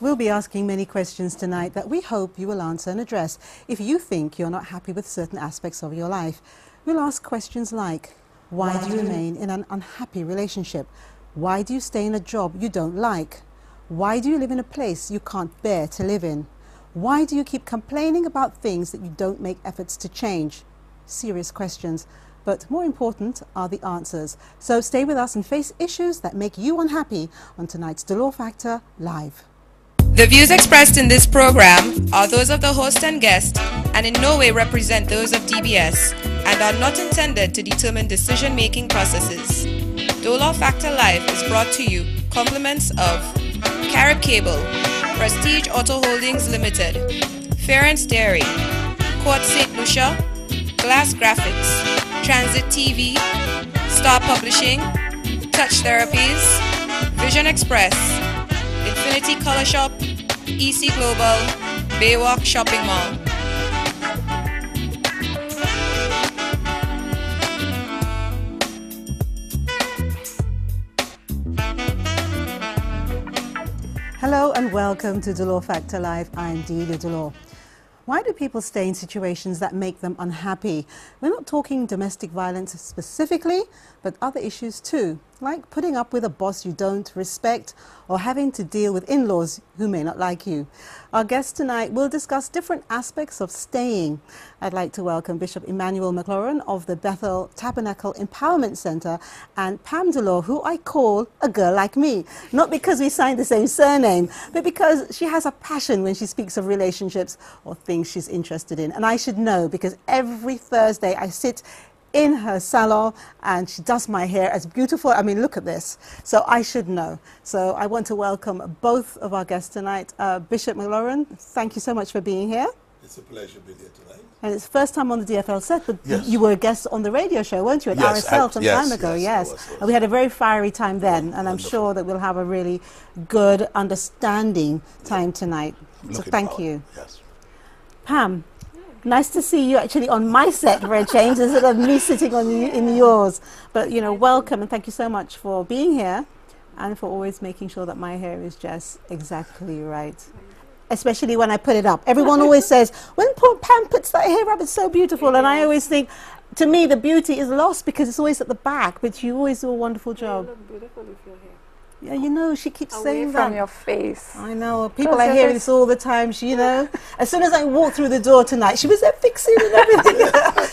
We'll be asking many questions tonight that we hope you will answer and address. If you think you're not happy with certain aspects of your life, we'll ask questions like, why do you remain in an unhappy relationship? Why do you stay in a job you don't like? Why do you live in a place you can't bear to live in? Why do you keep complaining about things that you don't make efforts to change? Serious questions, but more important are the answers. So stay with us and face issues that make you unhappy on tonight's Dolor Factor Live. The views expressed in this program are those of the host and guest and in no way represent those of DBS and are not intended to determine decision-making processes. Dolor Factor Live is brought to you compliments of Carib Cable, Prestige Auto Holdings Limited, Ference Dairy, Court St. Lucia, Glass Graphics, Transit TV, Star Publishing, Touch Therapies, Vision Express, Infinity Color Shop, EC Global, Baywalk Shopping Mall. Hello and welcome to Dolor Factor Live. I'm Delia Dolor. Why do people stay in situations that make them unhappy? We're not talking domestic violence specifically, but other issues too, like putting up with a boss you don't respect or having to deal with in-laws who may not like you. Our guest tonight will discuss different aspects of staying. I'd like to welcome Bishop Emmanuel McLaurin of the Bethel Tabernacle Empowerment Center and Pam Dolor, who I call a girl like me. Not because we signed the same surname, but because she has a passion when she speaks of relationships or things she's interested in. And I should know because every Thursday I sit in her salon and she does my hair as beautiful. I mean, look at this. So I should know. So I want to welcome both of our guests tonight. Bishop McLaurin, thank you so much for being here. It's a pleasure being here tonight. And it's first time on the DFL set, but yes. You were a guest on the radio show, weren't you, at RSL some time ago? Yes. I was. And we had a very fiery time then, and I'm sure that we'll have a really good understanding time tonight. So thank you. Yes. Pam, nice to see you actually on my set for a change instead of me sitting on in yours. But, you know, welcome and thank you so much for being here and for always making sure that my hair is just exactly right. Especially when I put it up. Everyone always says, when poor Pam puts that hair up, it's so beautiful. And I always think, to me, the beauty is lost because it's always at the back, but you always do a wonderful job. You look beautiful with your hair. Yeah, you know, she keeps saying that. Away from your face. I know. People are hearing this all the time. She, you know, as soon as I walked through the door tonight, she was there fixing and everything.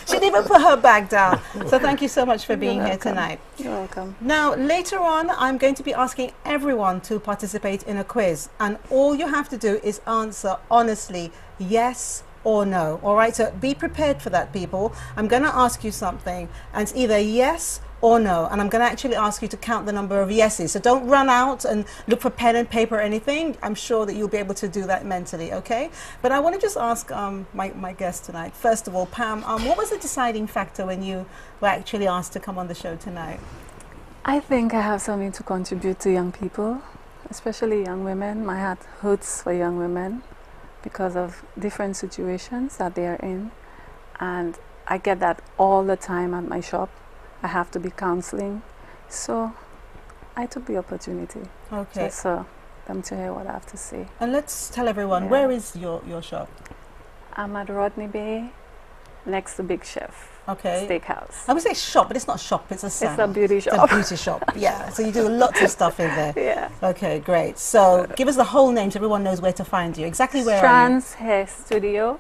She didn't even put her bag down. So thank you so much for being here tonight. You're welcome. Now, later on, I'm going to be asking everyone to participate in a quiz. And all you have to do is answer honestly, yes or no. All right? So be prepared for that, people. I'm going to ask you something. And it's either yes or no, and I'm going to actually ask you to count the number of yeses. So don't run out and look for pen and paper or anything. I'm sure that you'll be able to do that mentally, okay? But I want to just ask my guest tonight. First of all, Pam, what was the deciding factor when you were actually asked to come on the show tonight? I think I have something to contribute to young people, especially young women. My heart hurts for young women because of different situations that they are in. And I get that all the time at my shop. I have to be counseling, so I took the opportunity. Okay. Just so them to hear what I have to say. And let's tell everyone, where is your shop? I'm at Rodney Bay, next to Big Chef. Okay. Steakhouse. I would say shop, but it's not shop, it's a salon. It's a beauty shop. It's a beauty shop, yeah. So you do lots of stuff in there. Yeah. Okay, great. So give us the whole name so everyone knows where to find you. Exactly where Trans Hair Studio,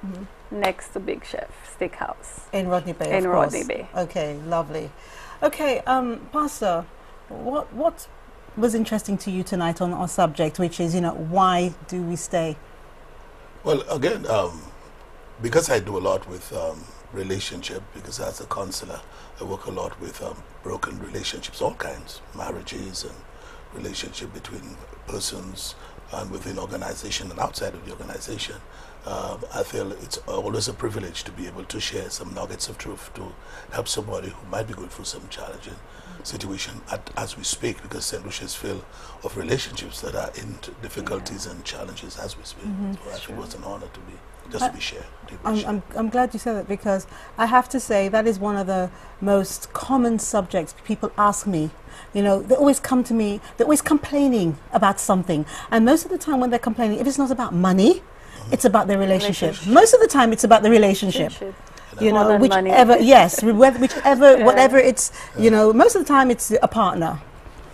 next to Big Chef Steakhouse. In Rodney Bay, In Rodney Bay. Okay, lovely. Okay, Pastor, what was interesting to you tonight on our subject, which is, you know, why do we stay? Well, again, because I do a lot with relationship, because as a counselor, I work a lot with broken relationships, all kinds, marriages and relationship between persons and within organization and outside of the organization. I feel it's always a privilege to be able to share some nuggets of truth to help somebody who might be going through some challenging situation as we speak, because St. Lucia is filled of relationships that are in difficulties and challenges as we speak. So I feel it was an honor to be to be shared. I'm glad you said that, because I have to say that is one of the most common subjects people ask me. You know, they always come to me, they're always complaining about something. And most of the time when they're complaining, if it's not about money, it's about their relationship. Most of the time it's about the relationship. You know, whichever, yes, whichever, whatever it's, you know, most of the time it's a partner.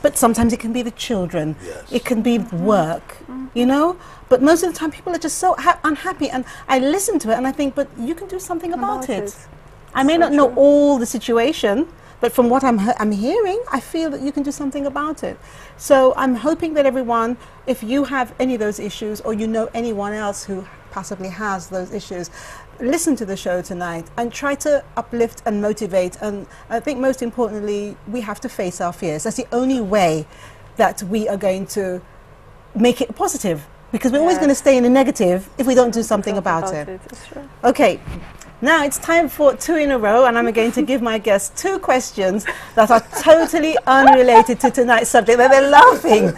But sometimes it can be the children. Yes. It can be work, you know. But most of the time people are just so unhappy. And I listen to it and I think, but you can do something about it. I may not know all the situation, but from what I'm hearing, I feel that you can do something about it. So I'm hoping that everyone, if you have any of those issues or you know anyone else who possibly has those issues, listen to the show tonight and try to uplift and motivate. And I think most importantly, we have to face our fears. That's the only way that we are going to make it positive, because we're always going to stay in the negative if we don't do something about it. Okay. Now it's time for 2 in a row, and I'm going to give my guests 2 questions that are totally unrelated to tonight's subject. They're laughing.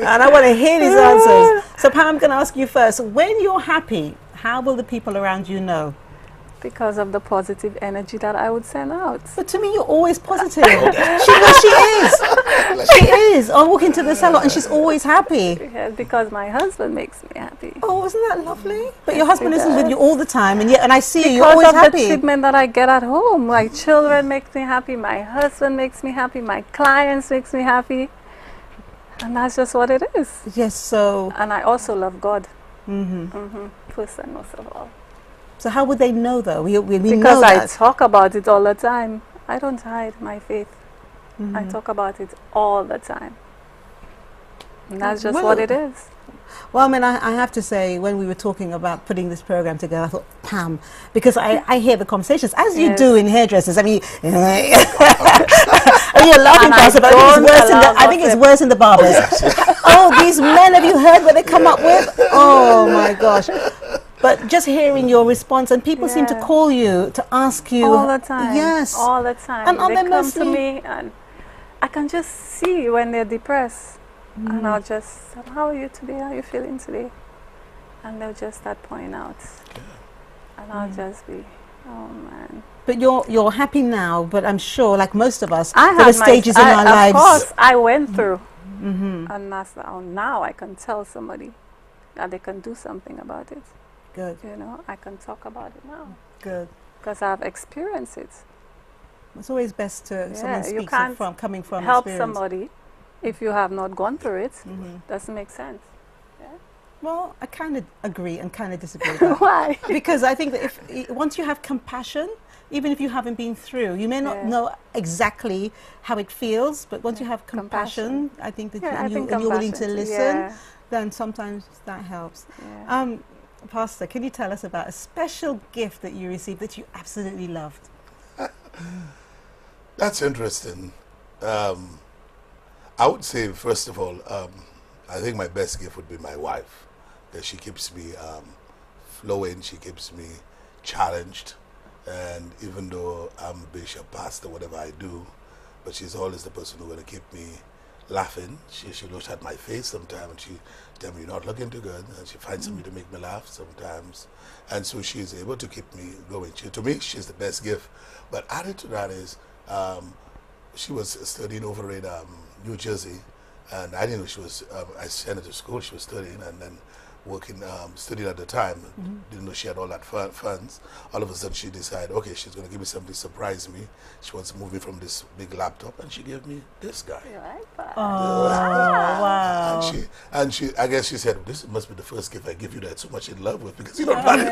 And I want to hear these answers. So Pam, I'm going to ask you first. When you're happy, how will the people around you know? Because of the positive energy that I would send out. But to me, you're always positive. She is. She is. I walk into the salon and she's always happy. Yes, because my husband makes me happy. Oh, isn't that lovely? But your husband isn't with you all the time, and I see you, you're because always of happy. the treatment that I get at home. My children makes me happy, my husband makes me happy, my clients makes me happy. And that's just what it is. Yes, so... And I also love God. First and most of all. So how would they know, though? We because know I that. talk about it all the time. I don't hide my faith. I talk about it all the time. And that's just what it is. Well, I mean, I have to say, when we were talking about putting this program together, I thought, Pam, because I hear the conversations, as you do in hairdressers. I mean, I mean, you're laughing, Pastor, but I think it's worse in the barbers. Oh, these men, have you heard what they come up with? Oh, my gosh. But just hearing your response, and people seem to call you to ask you. All the time. Yes. All the time. And they come to me, and I can just see when they're depressed. And I'll just say, how are you today? How are you feeling today? And they'll just start pointing out. And I'll just be, oh man. But you're happy now, but I'm sure, like most of us, there are stages in our lives. Of course, I went through. And that's now I can tell somebody that they can do something about it. Good. You know, I can talk about it now. Good. Because I've experienced it. It's always best to someone you speaks can't from coming from help experience. somebody if you have not gone through it. Doesn't make sense. Well, I kind of agree and kind of disagree. With that. Why? Because I think that once you have compassion, even if you haven't been through, you may not know exactly how it feels, but once you have compassion, I think that you're willing to listen, then sometimes that helps. Pastor, can you tell us about a special gift that you received that you absolutely loved? That's interesting. I would say, first of all, I think my best gift would be my wife, because she keeps me flowing, she keeps me challenged, and even though I'm bishop, pastor, whatever I do, but she's always the person who's going to keep me laughing. She looks at my face sometimes and she tells me, you're not looking too good, and she finds something to make me laugh sometimes, and so she's able to keep me going. To me, she's the best gift. But added to that is, she was studying over in New Jersey, and I didn't know she was, I sent her to school, she was studying, and then working, studying at the time, didn't know she had all that funds. All of a sudden she decided, okay, she's going to give me something to surprise me. She wants to move me from this big laptop, and she gave me this guy. You like that? Oh, wow. And she, I guess she said, this must be the first gift I give you that so much in love with, because you don't plan it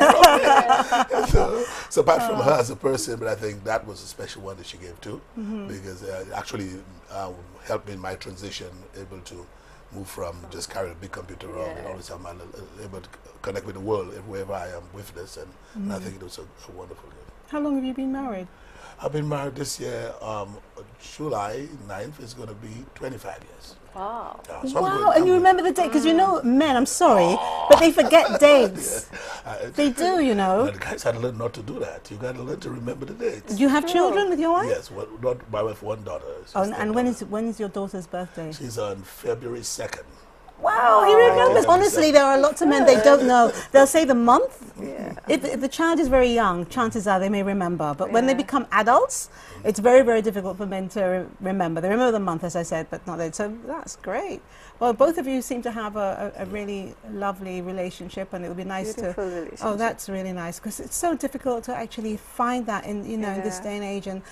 from me. So apart from her as a person, but I think that was a special one that she gave too, because it actually helped me in my transition, able to move from just carrying a big computer around and always I'm able to connect with the world wherever I am with this, and I think it was a wonderful gift. How long have you been married? I've been married this year, July 9th is going to be 25 years. Wow. Yeah, so Wow, and you remember the date, because you know men, I'm sorry, but they forget dates. They do, you know. The guys had to learn not to do that. You got to learn to remember the dates. Do you have children with your wife? Yes, well, not my wife, one daughter. Oh, and when is your daughter's birthday? She's on February 2nd. Wow, he remembers. Honestly, there are lots of men, they don't know. They'll say the month. Yeah. If the child is very young, chances are they may remember. But when they Yeah. become adults, it's very, very difficult for men to remember. They remember the month, as I said, but not that. So that's great. Well, both of you seem to have a really lovely relationship, and it would be nice Beautiful to... relationship. Oh, that's really nice, because it's so difficult to actually find that in, you know, in this Yeah. day and age. And,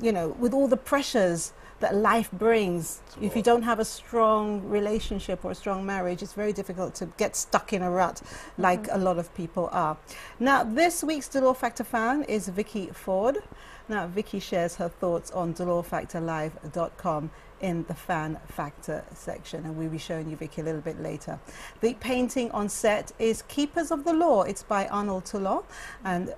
you know, with all the pressures that life brings, if you don't have a strong relationship or a strong marriage, it's very difficult to get stuck in a rut like a lot of people are. Now, this week's Dolor Factor fan is Vicky Ford. Now, Vicky shares her thoughts on dolorfactorlive.com in the Fan Factor section, and we'll be showing you Vicky a little bit later. The painting on set is Keepers of the Law. It's by Arnold Toulon, and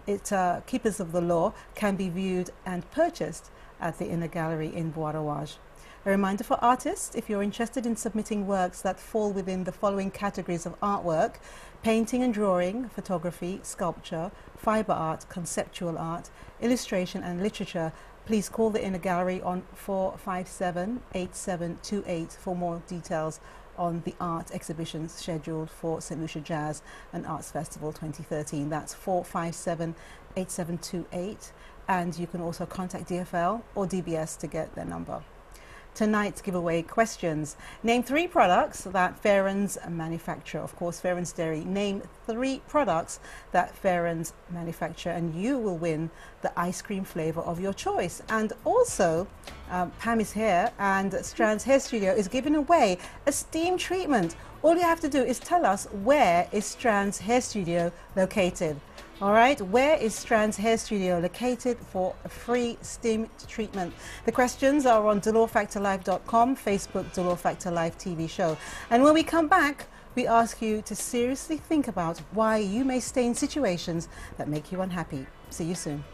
Keepers of the Law can be viewed and purchased at the Inner Gallery in Bois d'Arrouage. A reminder for artists, if you're interested in submitting works that fall within the following categories of artwork: painting and drawing, photography, sculpture, fiber art, conceptual art, illustration and literature, please call the Inner Gallery on 457-8728 for more details on the art exhibitions scheduled for St. Lucia Jazz and Arts Festival 2013. That's 457-8728. And you can also contact DFL or DBS to get their number. Tonight's giveaway questions. Name 3 products that Farron's manufacture. Of course, Farron's Dairy. Name 3 products that Farron's manufacture, and you will win the ice cream flavor of your choice. And also, Pam is here, and Strand's Hair Studio is giving away a steam treatment. All you have to do is tell us, where is Strand's Hair Studio located? All right, where is Strand's Hair Studio located for a free steam treatment? The questions are on dolorfactorlive.com, Facebook Dolor Factor Live TV show. And when we come back, we ask you to seriously think about why you may stay in situations that make you unhappy. See you soon.